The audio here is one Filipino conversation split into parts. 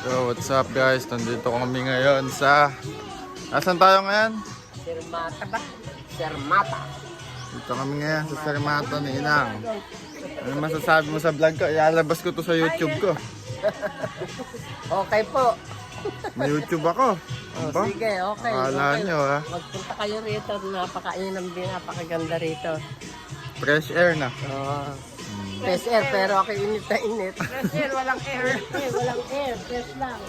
So what's up guys, nandito kami ngayon sa... Nasaan tayo ngayon? Sermata ba? Sermata. Dito kami ngayon sa Sermata ni Inang. Ano masasabi mo sa vlog ko? Ilalabas ko to sa YouTube ko. Okay po. May YouTube ako. Ano ba? Sige, okay. Akala Okay. nyo ha. Magpunta kayo rito. Napakainam din. Napakaganda rito. Fresh air na. Oo. Fresh air, pero ako init na init. Fresh air, walang air. Walang air. Fresh lang.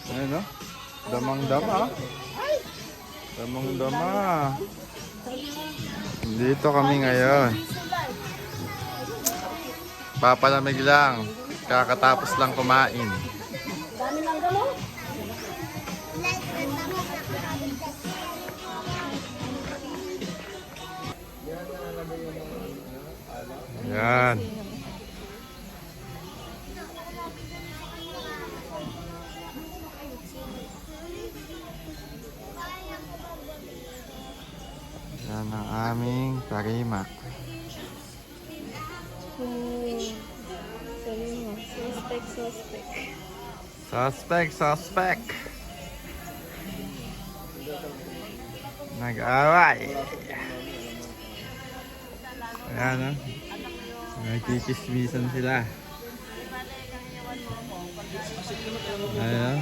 Ayun no? Damang-dama. Damang-dama. Dito kami ngayon. Papalamig lang. Kakatapos lang kumain. Dami lang gamo. Yan. Yan ang aming tarima. Suspect. Nag-away. Ayan o. Nagkikismisan sila. Ayan o.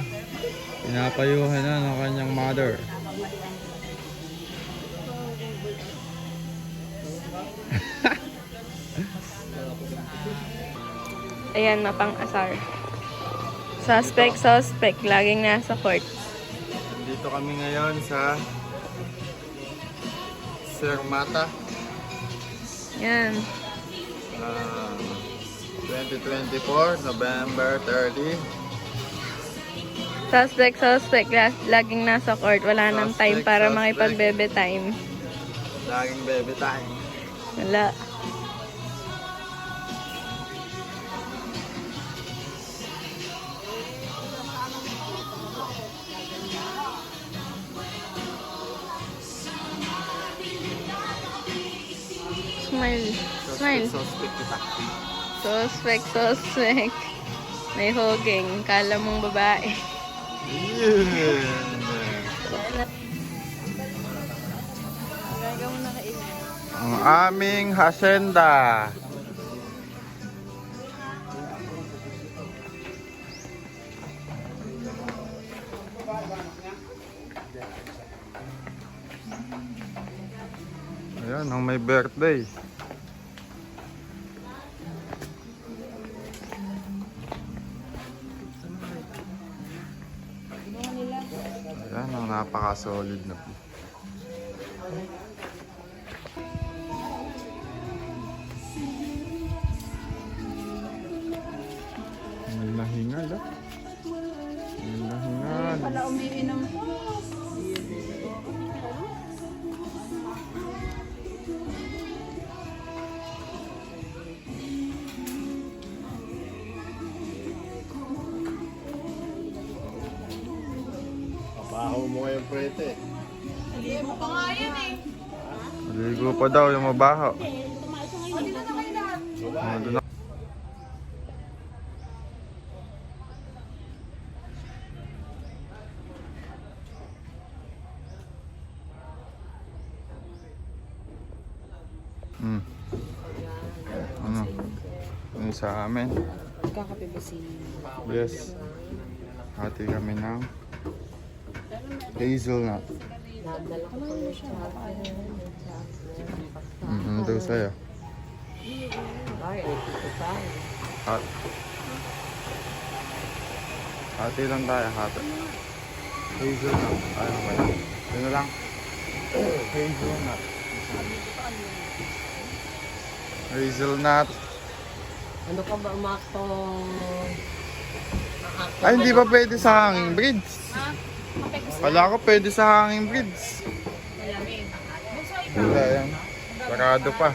Pinapayuhan na ng kanyang mother. Ayan, mapang-asar. Suspect. Laging nasa court. Dito kami ngayon sa Sermata. Yan. 2024, November 30. Suspect. Laging nasa court. Wala nang time para makipag-bebe time. Laging bebe time. Wala. Smile. Suspect kita. Suspect. May hoging. Kala mong babae. Ang aming hacienda. Ayan, ang may birthday. Ayan, ang napaka-solid na po. May nahingal ah. May nahingal. Wala umiinom. Baho mo yung prete. Mo pa nga yan eh. Maligo pa daw yung mabaho. Dito na kayo lahat. Doon na. Ano? Ano sa amin? Kakape ba si... Yes. Hati kami ng hazelnut. Nadala ko pa yung Daw sa'yo. Ay, ito pa. Hot. Hati lang tayo, hati. Hazelnut. Ayaw ba yan? Yun na lang. Hazelnut. Hazelnut. Ano ka ba umaktong... Ay, hindi ba pwede sa hanging bridge? Wala ko pwede sa hanging bridge. Wala yan. Sarado pa.